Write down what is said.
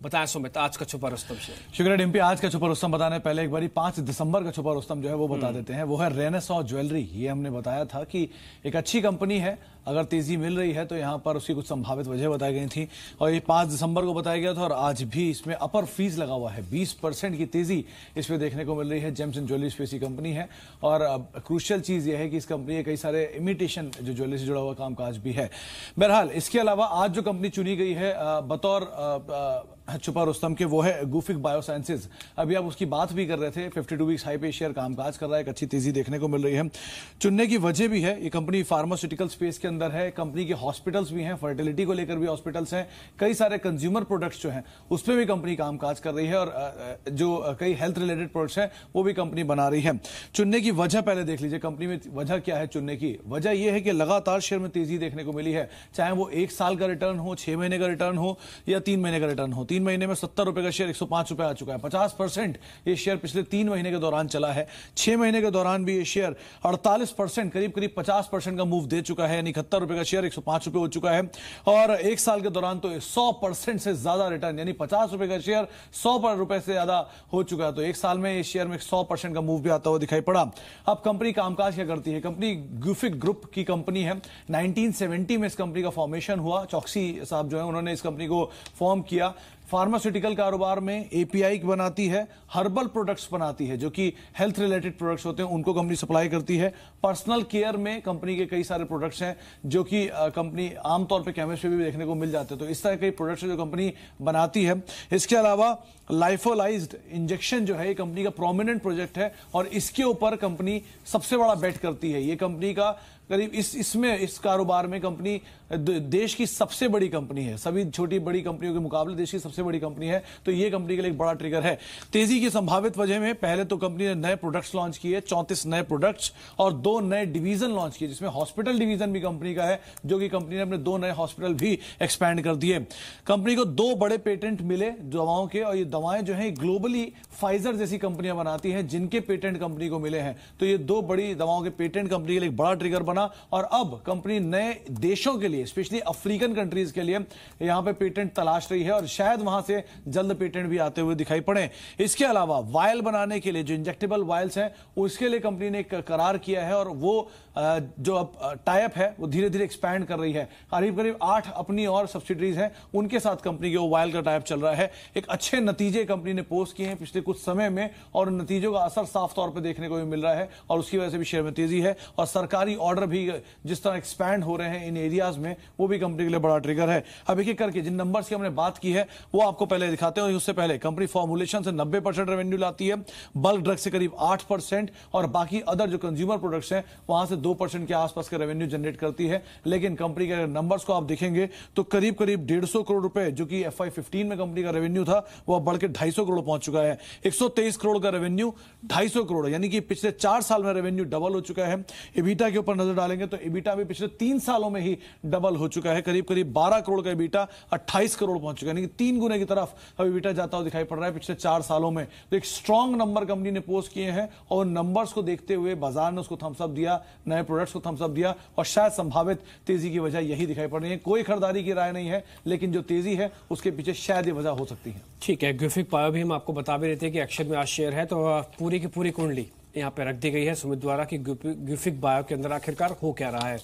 बताएं सुमित, आज का छुपा रुस्तम शेयर। शुक्रिया डिम्पी। आज का छुपा रुस्तम बताने पहले एक बारी 5 दिसंबर का छुपा रुस्तम जो है वो बता देते हैं। वो है रेनेसां ज्वेलरी। ये हमने बताया था कि एक अच्छी कंपनी है, अगर तेजी मिल रही है तो यहां पर उसकी कुछ संभावित वजह बताई गई थी और ये 5 दिसंबर को बताया गया था और आज भी इसमें अपर फीस लगा हुआ है। 20% की तेजी इसमें देखने को मिल रही है। जेम्स एंड ज्वेलरी स्पेस की कंपनी है और क्रूशियल चीज यह है कि इस कंपनी के कई सारे इमिटेशन जो ज्वेलरी से जुड़ा हुआ कामकाज भी है। बहरहाल इसके अलावा आज जो कंपनी चुनी गई है बतौर छुपा रुस्तम के, वो है गुफिक बायोसाइंसेज। अभी आप उसकी बात भी कर रहे थे। 52 वीक्स हाई पे शेयर कामकाज कर रहा है, एक अच्छी तेजी देखने को मिल रही है। चुनने की वजह भी है, ये कंपनी फार्मास्यूटिकल स्पेस के अंदर है। कंपनी के हॉस्पिटल्स भी हैं, फर्टिलिटी को लेकर भी हॉस्पिटल्स हैं, कई सारे कंज्यूमर प्रोडक्ट्स जो हैं उस पर भी कंपनी कामकाज कर रही है और जो कई हेल्थ रिलेटेड प्रोडक्ट्स हैं वो भी कंपनी बना रही है। चुनने की वजह पहले देख लीजिए, कंपनी में वजह क्या है चुनने की। वजह यह है कि लगातार शेयर में तेजी देखने को मिली है, चाहे वो 1 साल का रिटर्न हो, 6 महीने का रिटर्न हो या 3 महीने का रिटर्न हो। 3 महीने में 70 रुपए का शेयर 105 रुपए आ चुका है। 50% ये शेयर पिछले 3 महीने के दौरान चला है। 6 महीने के दौरान भी ये शेयर 48%, करीब 50% का मूव दे चुका है, यानी 71 रुपए का शेयर 105 रुपए हो चुका है। और 1 साल के दौरान तो 100% से ज्यादा रिटर्न, यानी 50 रुपए का शेयर 100 रुपए से ज्यादा हो चुका है। तो 1 साल में इस शेयर में 100% का मूव भी आता हुआ दिखाई पड़ा। अब कंपनी कामकाज क्या करती है? कंपनी गुफिक ग्रुप की कंपनी है। 1970 में इस कंपनी का फॉर्मेशन हुआ। चौकसी साहब जो है उन्होंने इस कंपनी को फॉर्म किया। फार्मास्यूटिकल कारोबार में एपीआई बनाती है, हर्बल प्रोडक्ट्स बनाती है जो कि हेल्थ रिलेटेड प्रोडक्ट्स होते हैं, उनको कंपनी सप्लाई करती है। पर्सनल केयर में कंपनी के कई सारे प्रोडक्ट्स हैं जो कि कंपनी आमतौर पे केमिस्ट पे भी देखने को मिल जाते हैं। तो इस तरह के प्रोडक्ट्स जो कंपनी बनाती है। इसके अलावा लाइफोलाइज्ड इंजेक्शन जो है ये कंपनी का प्रोमिनेंट प्रोजेक्ट है और इसके ऊपर कंपनी सबसे बड़ा बेट करती है। ये कंपनी का करीब इस कारोबार में कंपनी देश की सबसे बड़ी कंपनी है, सभी छोटी बड़ी कंपनियों के मुकाबले देश की सबसे बड़ी कंपनी है। तो ये कंपनी के लिए एक बड़ा ट्रिगर है। तेजी की संभावित वजह में पहले तो कंपनी ने नए प्रोडक्ट्स लॉन्च किए, 34 नए प्रोडक्ट्स और 2 नए डिवीजन लॉन्च किए, जिसमें हॉस्पिटल डिवीजन भी कंपनी का है, जो कि कंपनी ने अपने 2 नए हॉस्पिटल भी एक्सपैंड कर दिए। कंपनी को 2 बड़े पेटेंट मिले दवाओं के और ये दवाएं जो है ग्लोबली फाइजर जैसी कंपनियां बनाती हैं जिनके पेटेंट कंपनी को मिले हैं। तो ये 2 बड़ी दवाओं के पेटेंट कंपनी के लिए एक बड़ा ट्रिगर बना और अब कंपनी नए देशों के लिए, स्पेशली अफ्रीकन कंट्रीज के लिए यहां पे पेटेंट तलाश रही है और शायद वहां से जल्द पेटेंट भी आते हुए दिखाई पड़े। इसके अलावा वायल बनाने के लिए जो इंजेक्टेबल वायल्स हैं उसके लिए कंपनी ने एक करार किया है और वो जो अब टाइप है वो धीरे धीरे एक्सपैंड कर रही है। करीब 8 अपनी और सब्सिडरीज हैं, उनके साथ कंपनी के वो वायल का टाइप चल रहा है। एक अच्छे नतीजे कंपनी ने पोस्ट किए हैं पिछले कुछ समय में और नतीजों का असर साफ तौर पर देखने को भी मिल रहा है और उसकी वजह से भी शेयर में तेजी है। और सरकारी ऑर्डर भी जिस तरह एक्सपैंड हो रहे हैं इन एरियाज में, वो भी कंपनी के लिए बड़ा ट्रिगर है। अब एक एक करके जिन नंबर्स की हमने बात की है वो आपको पहले दिखाते हैं। उससे पहले कंपनी फॉर्मुलेशन से 90% रेवेन्यू लाती है, बल्क ड्रग से करीब 8% और बाकी अदर जो कंज्यूमर प्रोडक्ट्स हैं वहां से 2% के आसपास का रेवेन्यू जनरेट करती है। लेकिन कंपनी के नंबर्स को आप देखेंगे तो करीब 150 करोड़ रुपए जो कि FY15 में कंपनी का रेवेन्यू था वो अब बढ़ के 250 करोड़ पहुंच चुका है। 123 करोड़ का रेवेन्यू, 250 करोड़, यानी कि पिछले 4 साल में रेवेन्यू डबल हो चुका है। इबिटा के ऊपर नजर डालेंगे तो इबिटा भी पिछले 3 सालों में ही डबल हो चुका है। करीब 12 करोड़ का इबिटा 28 करोड़ पहुंच चुका है, यानी कि 3 गुने की तरफ अब इबिटा जाता हुआ दिखाई पड़ रहा है पिछले 4 सालों में। तो एक स्ट्रॉन्ग नंबर कंपनी ने पोस्ट किए हैं और नंबर्स को देखते हुए बाजार ने उसको थम्स अप दिया, नए प्रोडक्ट्स को थम्स अप दिया और शायद संभावित तेजी की वजह यही दिखाई पड़ रही है। कोई खरीदारी की राय नहीं है, लेकिन जो तेजी है उसके पीछे शायद ये वजह हो सकती है। ठीक है, गुफिक बायो भी हम आपको बता भी रहे थे कि एक्शन में आज शेयर है, तो पूरी की पूरी कुंडली यहाँ पे रख दी गई है सुमित द्वारा कि गुफिक बायो के अंदर आखिरकार हो क्या रहा है।